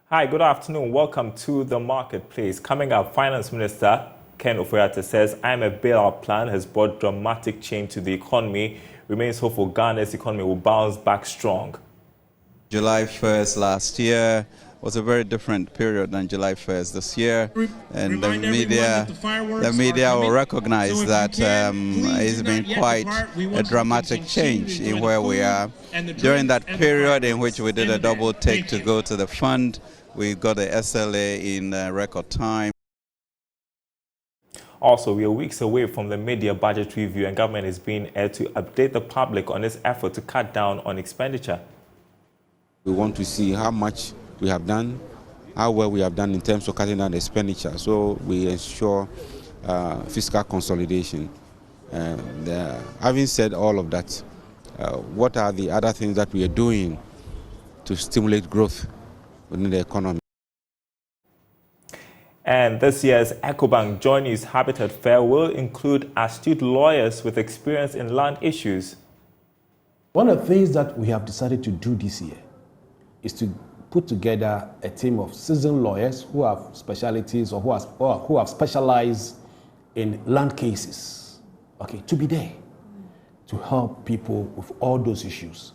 Hi, good afternoon. Welcome to the marketplace. Coming up, Finance Minister Ofori-Atta says IMF bailout plan has brought dramatic change to the economy. Remains hopeful Ghana's economy will bounce back strong. July 1st last year was a very different period than July 1st this year, and the media will recognize that it's been quite a dramatic change in where we are. During that period in which we did a double take to go to the fund, we got the SLA in record time. Also, we are weeks away from the mid-year budget review, and government is being asked to update the public on its effort to cut down on expenditure. We want to see how much we have done, how well we have done in terms of cutting down the expenditure, so we ensure fiscal consolidation. Having said all of that, what are the other things that we are doing to stimulate growth within the economy? And this year's EcoBank JoyNews Habitat Fair will include astute lawyers with experience in land issues. One of the things that we have decided to do this year is to put together a team of seasoned lawyers who have specialities or who have specialized in land cases, to be there to help people with all those issues,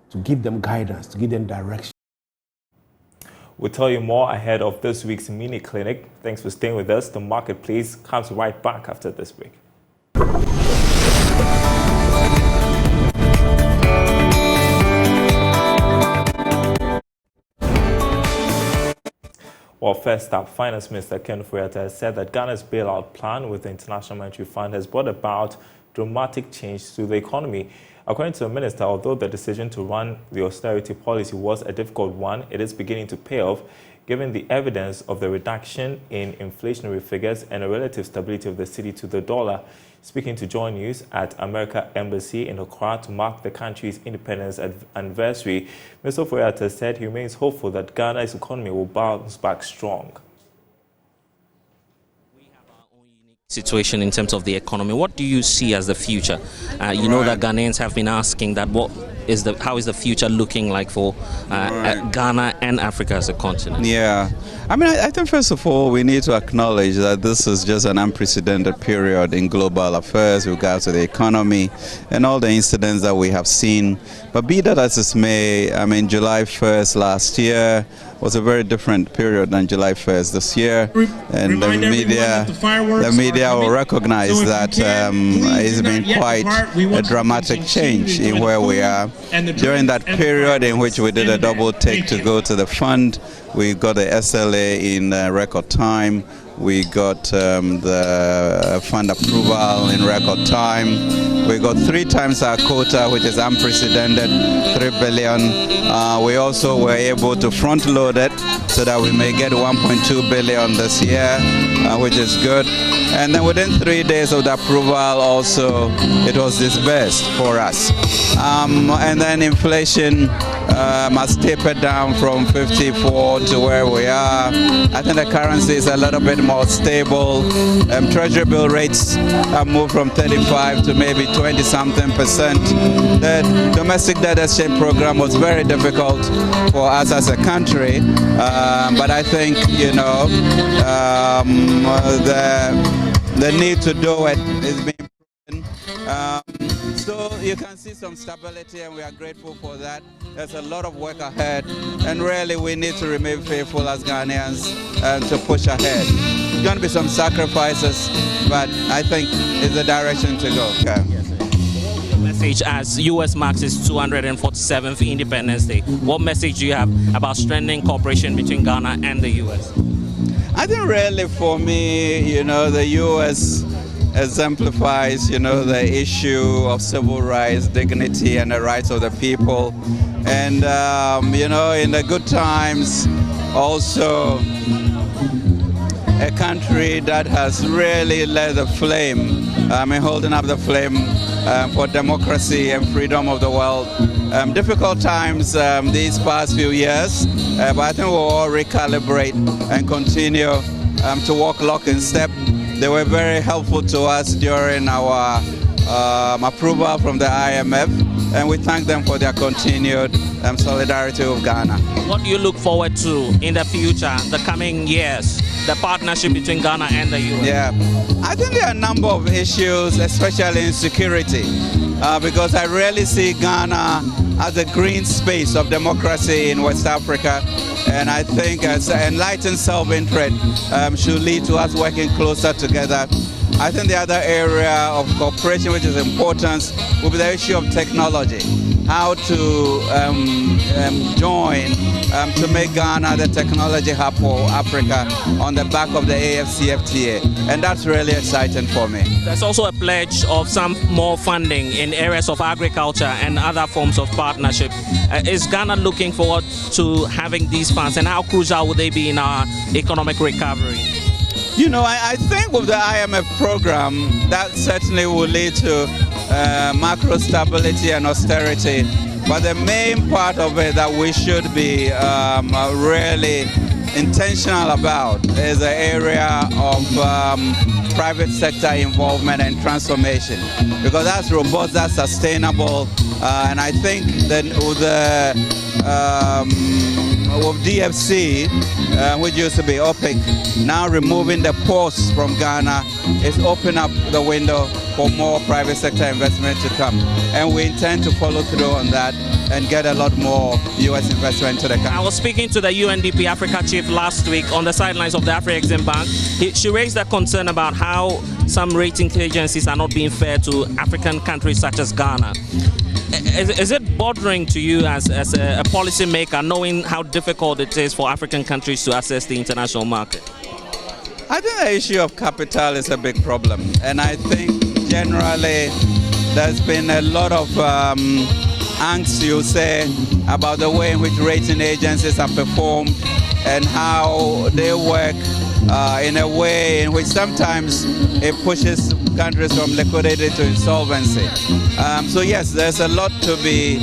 to give them guidance, to give them direction. We'll tell you more ahead of this week's mini clinic. Thanks for staying with us. The marketplace comes right back after this break. Well, first up, Finance Minister Ofori-Atta has said that Ghana's bailout plan with the International Monetary Fund has brought about dramatic change to the economy. According to the minister, although the decision to run the austerity policy was a difficult one, it is beginning to pay off, given the evidence of the reduction in inflationary figures and a relative stability of the cedi to the dollar. Speaking to JoyNews at America Embassy in Accra to mark the country's independence anniversary, Mr. Ofori-Atta said he remains hopeful that Ghana's economy will bounce back strong. Situation in terms of the economy. What do you see as the future? You know that Ghanaians have been asking that how is the future looking like for Ghana and Africa as a continent? Yeah, I think first of all we need to acknowledge that this is just an unprecedented period in global affairs with regards to the economy and all the incidents that we have seen. But be that as it may, July 1st last year was a very different period than July 1st this year, and the media will recognize that it's been quite a dramatic change in where we are. During that period in which we did a double take to go to the fund, we got the SLA in record time. We got the fund approval in record time. We got 3 times our quota, which is unprecedented, 3 billion. We also were able to front load it so that we may get 1.2 billion this year, which is good. And then within 3 days of the approval also, it was disbursed for us. And then inflation has tapered down from 54 to where we are. I think the currency is a little bit more stable. Treasury bill rates have moved from 35 to maybe 20-something%. The domestic debt exchange program was very difficult for us as a country, but I think the need to do it is being proven. So you can see some stability, and we are grateful for that. There's a lot of work ahead, and really we need to remain faithful as Ghanaians to push ahead. There's going to be some sacrifices, but I think it's the direction to go. Okay. Message as U.S. marks its 247th Independence Day. What message do you have about strengthening cooperation between Ghana and the U.S.? I think really for me, the U.S. exemplifies, the issue of civil rights, dignity, and the rights of the people. And, in the good times, also a country that has really led the flame, holding up the flame for democracy and freedom of the world. Difficult times these past few years, but I think we'll all recalibrate and continue to walk lock in step. They were very helpful to us during our approval from the IMF, and we thank them for their continued solidarity with Ghana. What do you look forward to in the future, the coming years, the partnership between Ghana and the US? Yeah, I think there are a number of issues, especially in security, because I really see Ghana as a green space of democracy in West Africa. And I think enlightened self-interest should lead to us working closer together. I think the other area of cooperation which is important will be the issue of technology. How to join to make Ghana the technology hub for Africa on the back of the AFCFTA. And that's really exciting for me. There's also a pledge of some more funding in areas of agriculture and other forms of partnership. Is Ghana looking forward to having these funds, and how crucial will they be in our economic recovery? You know, I think with the IMF program, that certainly will lead to macro stability and austerity. But the main part of it that we should be really intentional about is the area of private sector involvement and transformation, because that's robust, that's sustainable, and I think that with DFC, which used to be OPEC, now removing the pause from Ghana is opening up the window for more private sector investment to come. And we intend to follow through on that and get a lot more U.S. investment to the country. I was speaking to the UNDP Africa chief last week on the sidelines of the Afro-Exim Bank. She raised a concern about how some rating agencies are not being fair to African countries such as Ghana. Is it bothering to you as a policy maker, knowing how difficult it is for African countries to access the international market? I think the issue of capital is a big problem, and I think generally there's been a lot of angst, you say, about the way in which rating agencies are performed and how they work in a way in which sometimes it pushes countries from liquidity to insolvency. So yes, there's a lot to be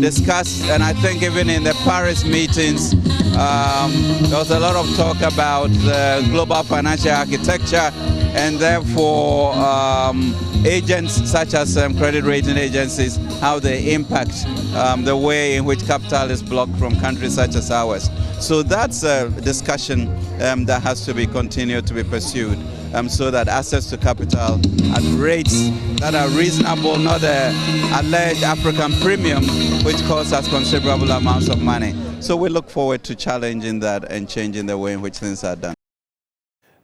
discussed, and I think even in the Paris meetings, there was a lot of talk about the global financial architecture, and therefore agents such as credit rating agencies, how they impact the way in which capital is blocked from countries such as ours. So that's a discussion that has to be continued to be pursued, so that access to capital at rates that are reasonable, not an alleged African premium, which costs us considerable amounts of money. So we look forward to challenging that and changing the way in which things are done.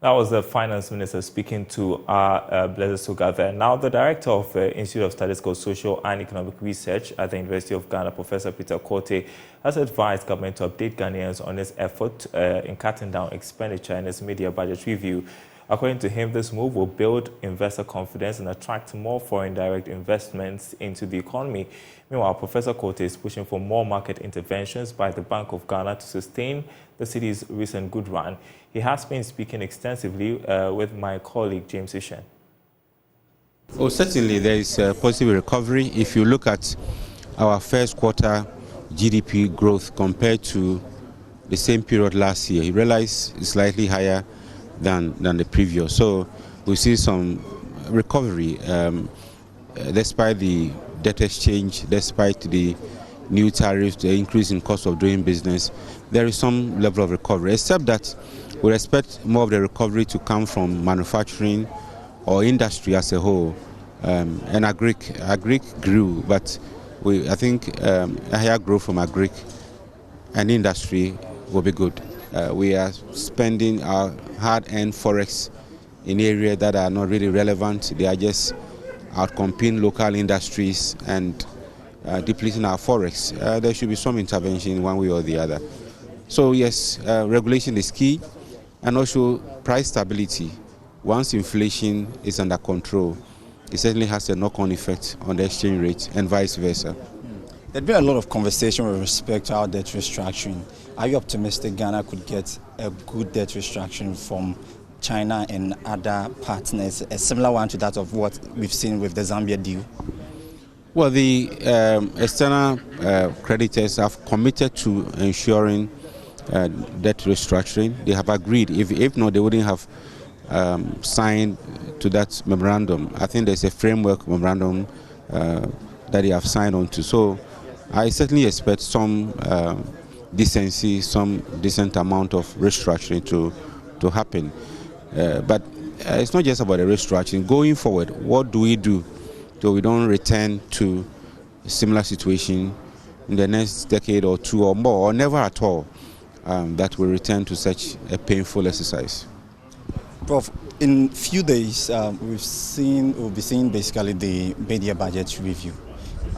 That was the finance minister speaking to our Blessed Sugather. Now, the director of the Institute of Studies called Social and Economic Research at the University of Ghana, Professor Peter Korte, has advised government to update Ghanaians on its effort in cutting down expenditure in its media budget review. According to him, this move will build investor confidence and attract more foreign direct investments into the economy. Meanwhile, Professor Korte is pushing for more market interventions by the Bank of Ghana to sustain the city's recent good run. He has been speaking extensively with my colleague James Ishen. Oh, certainly there is a positive recovery. If you look at our first quarter GDP growth compared to the same period last year, you realize it's slightly higher than the previous. So we see some recovery despite the debt exchange, despite the new tariffs, the increase in cost of doing business. There is some level of recovery, except that we expect more of the recovery to come from manufacturing or industry as a whole. And agric grew, but I think a higher growth from agric and industry will be good. We are spending our hard-earned forex in areas that are not really relevant. They are just outcompeting local industries and depleting our forex. There should be some intervention in one way or the other. So yes, regulation is key, and also price stability. Once inflation is under control, it certainly has a knock-on effect on the exchange rate and vice versa. There's been a lot of conversation with respect to our debt restructuring. Are you optimistic Ghana could get a good debt restructuring from China and other partners, a similar one to that of what we've seen with the Zambia deal? Well, the external creditors have committed to ensuring debt restructuring. They have agreed. If not, they wouldn't have signed to that memorandum. I think there's a framework memorandum that they have signed on to. So I certainly expect some decency, some decent amount of restructuring to happen. But it's not just about the restructuring. Going forward, what do we do so we don't return to a similar situation in the next decade or two or more, or never at all, that we return to such a painful exercise? Prof, in few days, we'll be seeing basically the mid-year budget review.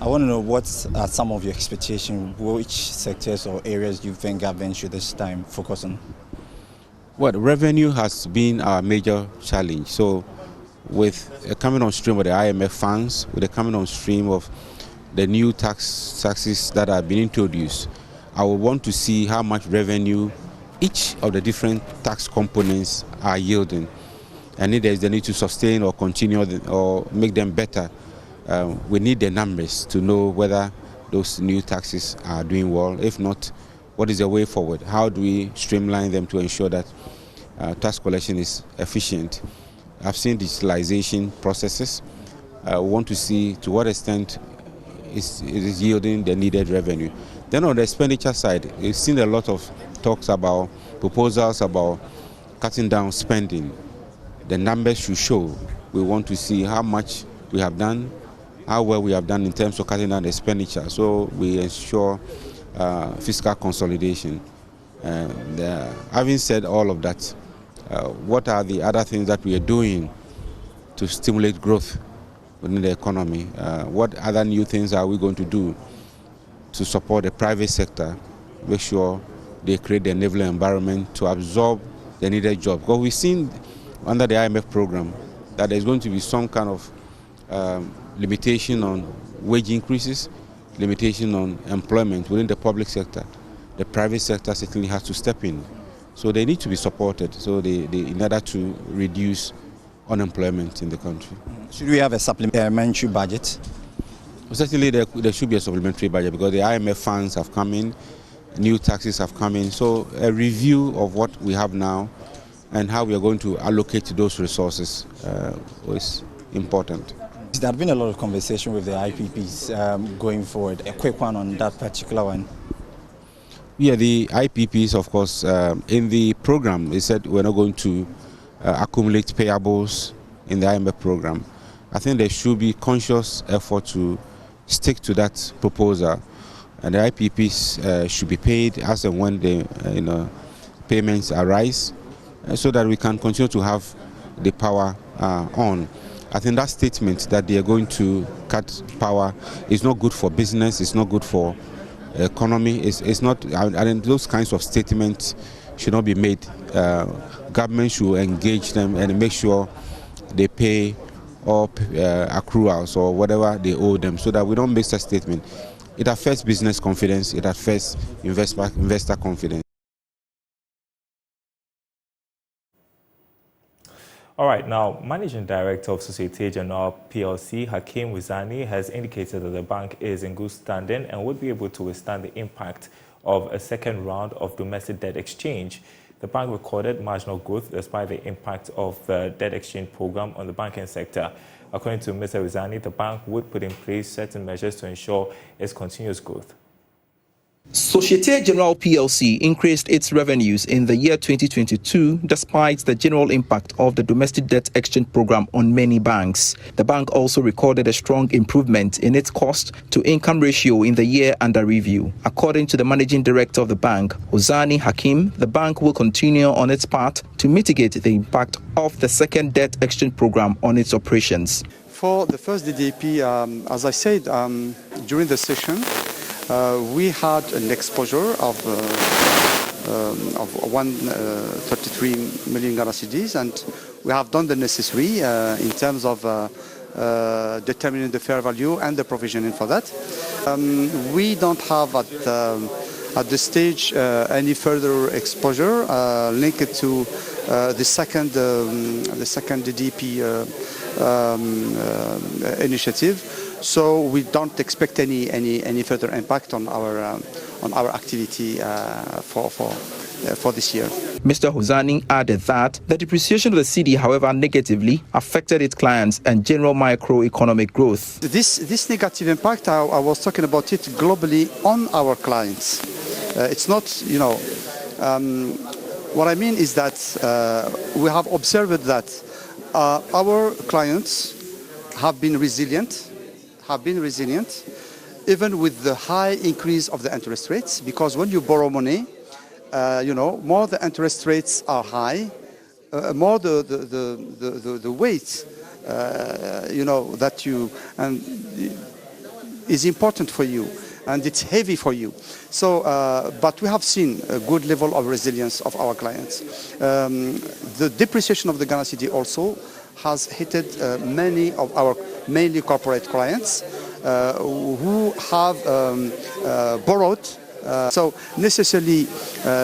I want to know what are some of your expectations, which sectors or areas you think government should this time focus on? Well, revenue has been our major challenge. So with coming on stream of the IMF funds, with the coming on stream of the new taxes that have been introduced, I would want to see how much revenue each of the different tax components are yielding. And if there's the need to sustain or continue or make them better, we need the numbers to know whether those new taxes are doing well. If not, what is the way forward? How do we streamline them to ensure that tax collection is efficient? I've seen digitalization processes. We want to see to what extent it is yielding the needed revenue. Then on the expenditure side, we've seen a lot of talks about proposals about cutting down spending. The numbers should show. We want to see how much we have done, how well we have done in terms of cutting down the expenditure, so we ensure fiscal consolidation. Having said all of that, what are the other things that we are doing to stimulate growth within the economy? What other new things are we going to do to support the private sector, make sure they create the enabling environment to absorb the needed job? Because we've seen under the IMF program that there's going to be some kind of limitation on wage increases, limitation on employment within the public sector. The private sector certainly has to step in. So they need to be supported in order to reduce unemployment in the country. Should we have a supplementary budget? Certainly there should be a supplementary budget because the IMF funds have come in, new taxes have come in. So a review of what we have now and how we are going to allocate those resources is important. There has been a lot of conversation with the IPPs going forward. A quick one on that particular one. Yeah, the IPPs, of course, in the program, they said we're not going to accumulate payables in the IMF program. I think there should be conscious effort to stick to that proposal, and the IPPs should be paid as and when the payments arise, so that we can continue to have the power on. I think that statement that they are going to cut power is not good for business, it's not good for economy, it's not, and those kinds of statements should not be made. Government should engage them and make sure they pay or accruals or whatever they owe them, so that we don't make such statement. It affects business confidence, it affects investor confidence. All right, now, Managing Director of Société Générale PLC, Hakeem Wizani, has indicated that the bank is in good standing and would be able to withstand the impact of a second round of domestic debt exchange. The bank recorded marginal growth despite the impact of the debt exchange program on the banking sector. According to Mr. Wizani, the bank would put in place certain measures to ensure its continuous growth. Société Générale PLC increased its revenues in the year 2022 despite the general impact of the domestic debt exchange program on many banks. The bank also recorded a strong improvement in its cost-to-income ratio in the year under review. According to the managing director of the bank, Wizani Hakeem, the bank will continue on its path to mitigate the impact of the second debt exchange program on its operations. For the first DDP, as I said during the session, we had an exposure of 133 million Ghana cedis, and we have done the necessary in terms of determining the fair value and the provisioning for that. We don't have at this stage any further exposure linked to the second DDP initiative. So we don't expect any further impact on our activity for this year. Mr. Hosani added that the depreciation of the cedi, however, negatively affected its clients and general microeconomic growth. This negative impact, I was talking about it globally on our clients. It's not, what I mean is that we have observed that our clients have been resilient, even with the high increase of the interest rates, because when you borrow money, more the interest rates are high, more the weight, that you is important for you, and it's heavy for you. So, but we have seen a good level of resilience of our clients. The depreciation of the Ghana cedi also has hit many of our mainly corporate clients who have borrowed. So necessarily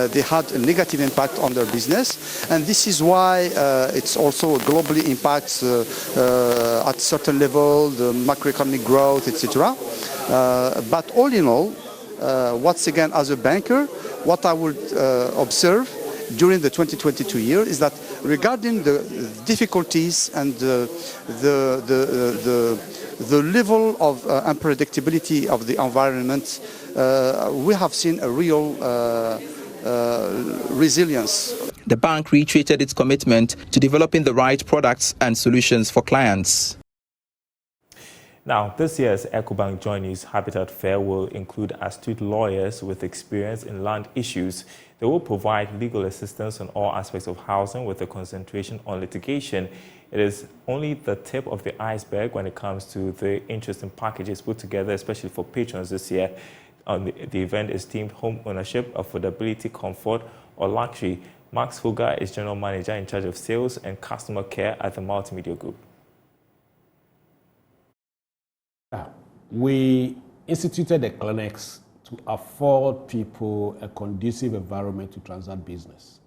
they had a negative impact on their business, and this is why it's also globally impacts at certain level the macroeconomic growth, etc. But all in all, once again, as a banker, what I would observe during the 2022 year is that regarding the difficulties and the level of unpredictability of the environment, we have seen a real resilience. The bank reiterated its commitment to developing the right products and solutions for clients. Now, this year's EcoBank JoyNews Habitat Fair will include astute lawyers with experience in land issues. They will provide legal assistance on all aspects of housing with a concentration on litigation. It is only the tip of the iceberg when it comes to the interesting packages put together, especially for patrons this year. The event is themed Home Ownership, Affordability, Comfort, or Luxury. Max Huga is General Manager in charge of Sales and Customer Care at the Multimedia Group. We instituted the clinics to afford people a conducive environment to transact business.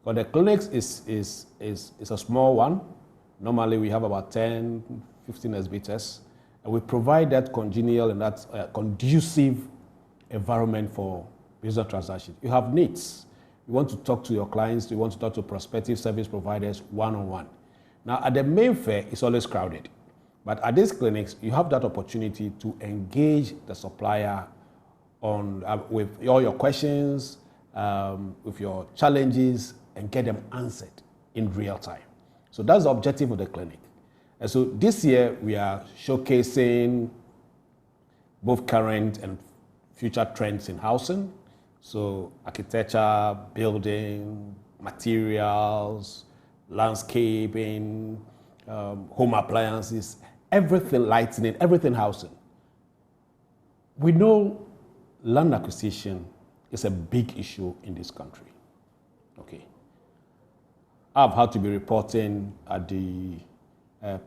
But the clinics is a small one. Normally we have about 10, 15 exhibitors, and we provide that congenial and that conducive environment for business transactions. You have needs. You want to talk to your clients, you want to talk to prospective service providers one-on-one. Now at the main fair, it's always crowded. But at these clinics, you have that opportunity to engage the supplier on with all your questions, with your challenges, and get them answered in real time. So that's the objective of the clinic. And so this year, we are showcasing both current and future trends in housing. So architecture, building, materials, landscaping, home appliances, everything lighting, everything housing. We know land acquisition is a big issue in this country. Okay. I've had to be reporting at the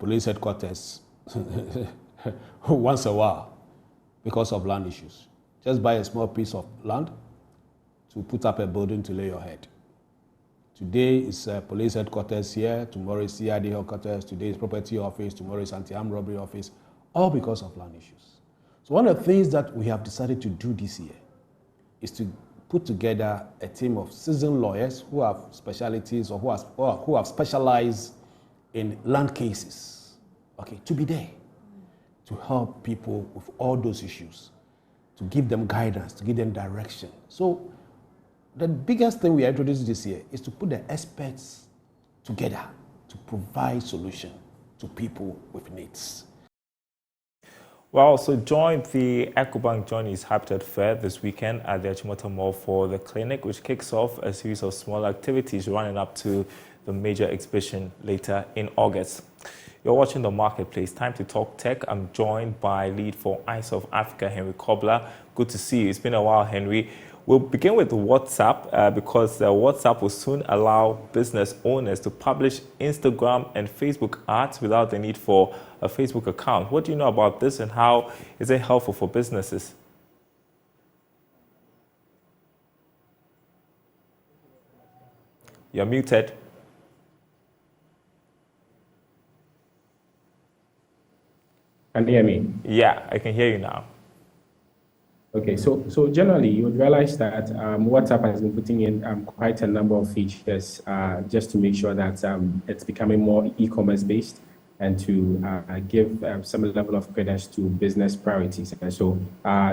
police headquarters once a while because of land issues. Just buy a small piece of land to put up a building to lay your head. Today is police headquarters here, tomorrow is CID headquarters, today is property office, tomorrow is anti-armed robbery office, all because of land issues. So one of the things that we have decided to do this year is to put together a team of seasoned lawyers who have specialities or who have specialized in land cases, okay, to be there, to help people with all those issues, to give them guidance, to give them direction. So the biggest thing we are introducing this year is to put the experts together to provide solution to people with needs. Well, so join the EcoBank JoyNews Habitat Fair this weekend at the Achimota Mall for the clinic, which kicks off a series of small activities running up to the major exhibition later in August. You're watching The Marketplace. Time to talk tech. I'm joined by lead for Eyes of Africa, Henry Kobler. Good to see you. It's been a while, Henry. We'll begin with WhatsApp because WhatsApp will soon allow business owners to publish Instagram and Facebook ads without the need for a Facebook account. What do you know about this and how is it helpful for businesses? You're muted. Can you hear me? Yeah, I can hear you now. Okay, so generally you would realize that WhatsApp has been putting in quite a number of features just to make sure that it's becoming more e-commerce based and to give some level of credence to business priorities. And so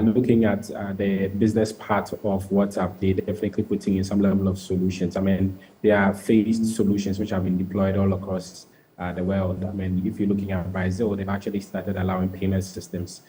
looking at the business part of WhatsApp, they're definitely putting in some level of solutions. I mean, there are phased solutions which have been deployed all across the world. I mean, if you're looking at Brazil, they've actually started allowing payment systems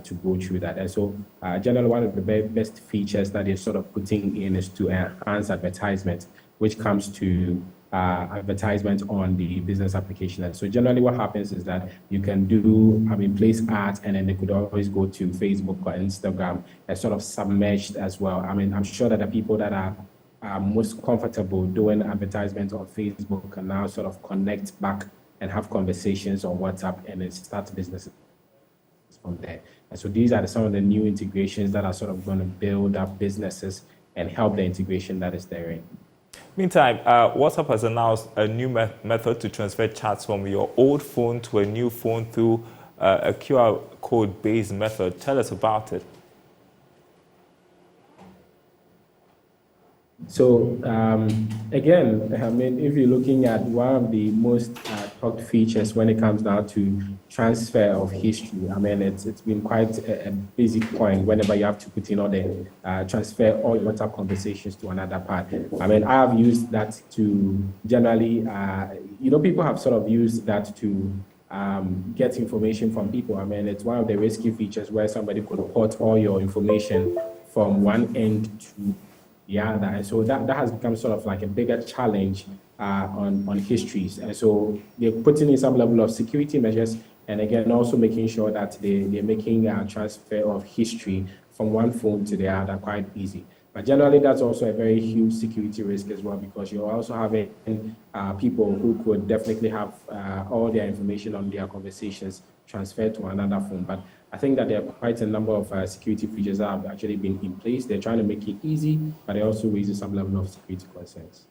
to go through that. And so generally one of the best features that they're sort of putting in is to enhance advertisement, which comes to advertisement on the business application. And so generally what happens is that you can do, place ads, and then they could always go to Facebook or Instagram and sort of submerged as well. I mean, I'm sure that the people that are most comfortable doing advertisement on Facebook can now sort of connect back and have conversations on WhatsApp and then start businesses from there. And so these are some of the new integrations that are sort of going to build up businesses and help the integration that is therein. Meantime, WhatsApp has announced a new method to transfer chats from your old phone to a new phone through a QR code-based method. Tell us about it. So again, I mean, if you're looking at one of the most talked features when it comes down to transfer of history, I mean, it's been quite a busy point whenever you have to put in all the transfer all your WhatsApp conversations to another part. I mean, I have used that to generally, people have sort of used that to get information from people. I mean, it's one of the risky features where somebody could port all your information from one end to the other. And so that has become sort of like a bigger challenge on histories. And so they're putting in some level of security measures, and again, also making sure that they're making a transfer of history from one phone to the other quite easy. But generally, that's also a very huge security risk as well, because you're also having people who could definitely have all their information on their conversations transferred to another phone. But I think that there are quite a number of security features that have actually been in place. They're trying to make it easy, but they also raise some level of security concerns.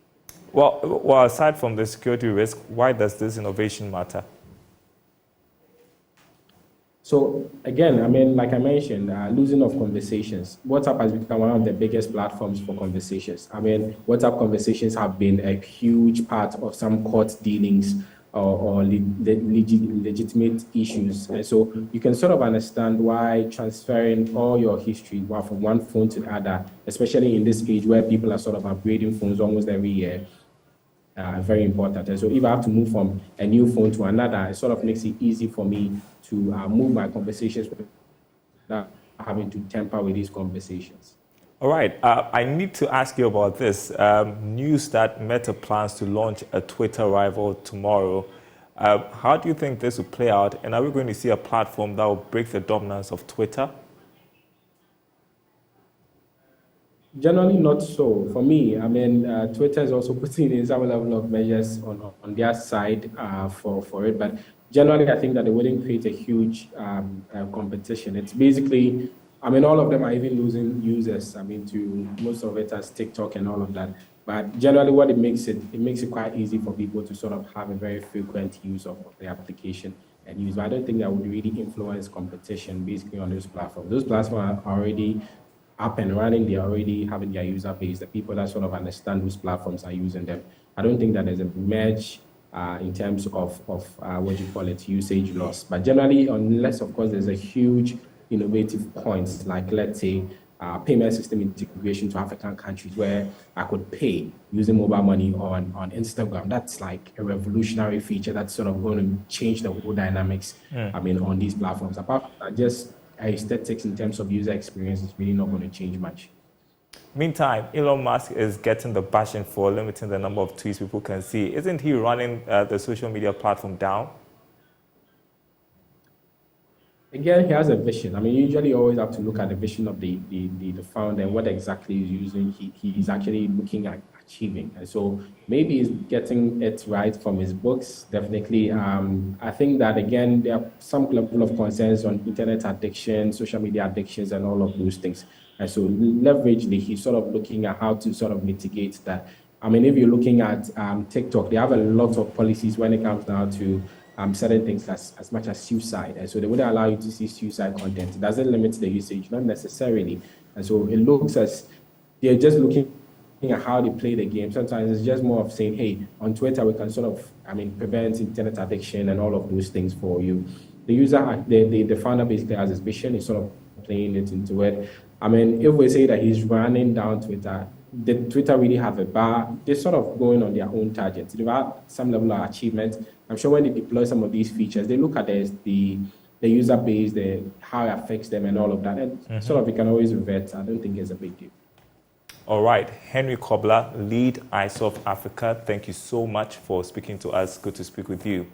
Well, aside from the security risk, why does this innovation matter? So again, I mean, like I mentioned, losing of conversations. WhatsApp has become one of the biggest platforms for conversations. I mean, WhatsApp conversations have been a huge part of some court dealings or legitimate issues. And so you can sort of understand why transferring all your history from one phone to the other, especially in this age where people are sort of upgrading phones almost every year, very important. And so if I have to move from a new phone to another, it sort of makes it easy for me to move my conversations without having to tamper with these conversations. All right, I need to ask you about this. News that Meta plans to launch a Twitter rival tomorrow. How do you think this will play out? And are we going to see a platform that will break the dominance of Twitter? Generally not so. For me, I mean, Twitter is also putting in some level of measures on their side for it. But generally, I think that they wouldn't create a huge competition. It's basically, I mean, all of them are even losing users. I mean, to most of it as TikTok and all of that. But generally, what it makes it quite easy for people to sort of have a very frequent use of the application and use. But I don't think that would really influence competition basically on those platforms. Those platforms are already up and running. They're already having their user base. The people that sort of understand whose platforms are using them. I don't think that there's a merge in terms of usage loss. But generally, unless of course there's a huge innovative points, like let's say payment system integration to African countries where I could pay using mobile money on Instagram. That's like a revolutionary feature that's sort of going to change the whole dynamics, I mean, on these platforms. Apart from that, just aesthetics in terms of user experience is really not going to change much. Meantime, Elon Musk is getting the bashing for limiting the number of tweets people can see. Isn't he running the social media platform down? Again, he has a vision. I mean, usually you always have to look at the vision of the founder and what exactly he's using. He's actually looking at achieving. And so maybe he's getting it right from his books. Definitely. I think that, again, there are some level of concerns on internet addiction, social media addictions, and all of those things. And so leveragely, he's sort of looking at how to sort of mitigate that. I mean, if you're looking at TikTok, they have a lot of policies when it comes down to certain things as much as suicide. And so they wouldn't allow you to see suicide content. It doesn't limit the usage, not necessarily. And so it looks as they're just looking at how they play the game. Sometimes it's just more of saying, hey, on Twitter, we can sort of, prevent internet addiction and all of those things for you. The user, the founder basically has his vision, he's sort of playing it into it. If we say that he's running down Twitter, the Twitter really have a bar. They're sort of going on their own targets. They've had some level of achievement. I'm sure when they deploy some of these features, they look at the user base, how it affects them and all of that. And sort of we can always revert. I don't think it's a big deal. All right, Henry Kobler, lead ISOF Africa, thank you so much for speaking to us. Good to speak with you.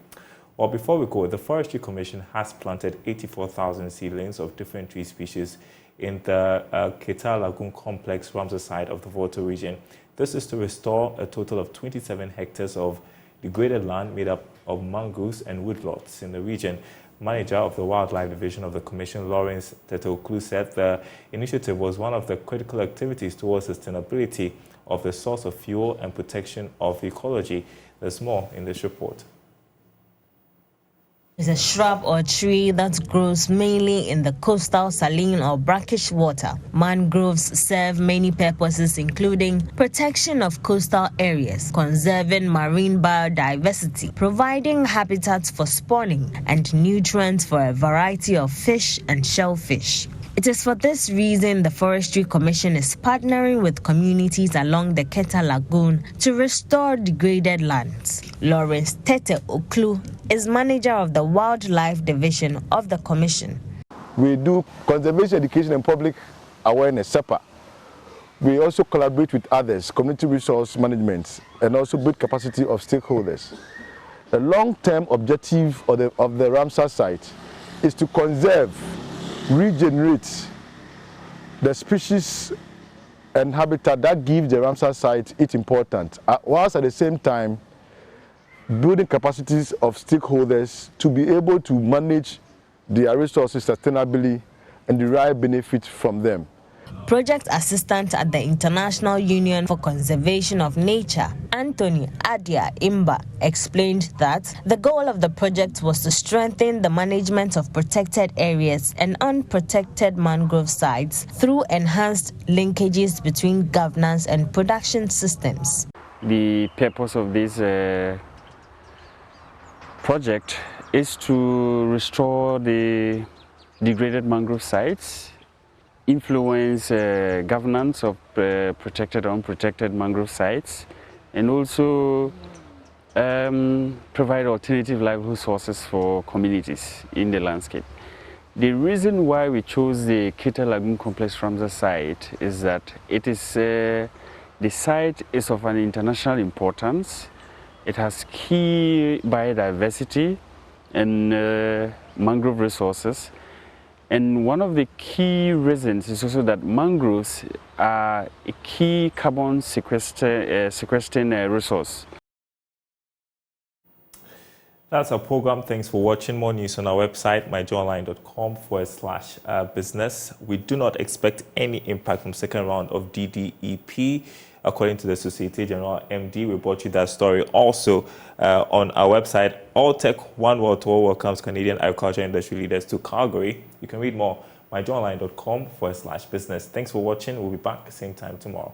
Well, before we go, the Forestry Commission has planted 84,000 seedlings of different tree species in the Keita Lagoon Complex Ramsar side of the Volta region. This is to restore a total of 27 hectares of degraded land made up of mangroves and woodlots in the region. Manager of the Wildlife Division of the Commission, Lawrence Tetoklu, said the initiative was one of the critical activities towards sustainability of the source of fuel and protection of ecology. There's more in this report. It's a shrub or tree that grows mainly in the coastal saline or brackish water. Mangroves serve many purposes, including protection of coastal areas, conserving marine biodiversity, providing habitats for spawning, and nutrients for a variety of fish and shellfish. It is for this reason the Forestry Commission is partnering with communities along the Keita Lagoon to restore degraded lands. Lawrence Tetoklu is manager of the Wildlife Division of the Commission. We do conservation education and public awareness, SEPA. We also collaborate with others, community resource management, and also build capacity of stakeholders. The long-term objective of the Ramsar site is to conserve, regenerate the species and habitat that gives the Ramsar site its importance, whilst at the same time building capacities of stakeholders to be able to manage their resources sustainably and derive benefit from them. Project assistant at the International Union for Conservation of Nature, Anthony Adia Imba, explained that the goal of the project was to strengthen the management of protected areas and unprotected mangrove sites through enhanced linkages between governance and production systems. The purpose of this project is to restore the degraded mangrove sites, influence governance of protected or unprotected mangrove sites, and also provide alternative livelihood sources for communities in the landscape. The reason why we chose the Keita Lagoon Complex Ramsar site is that it is the site is of an international importance. It has key biodiversity and mangrove resources. And one of the key reasons is also that mangroves are a key carbon sequestering resource. That's our program. Thanks for watching. More news on our website, myjoyonline.com/business. We do not expect any impact from second round of DDEP. According to the Societe Generale MD, we brought you that story also on our website. Alltech One World Tour welcomes Canadian agriculture industry leaders to Calgary. You can read more myjoyonline.com/business. Thanks for watching. We'll be back same time tomorrow.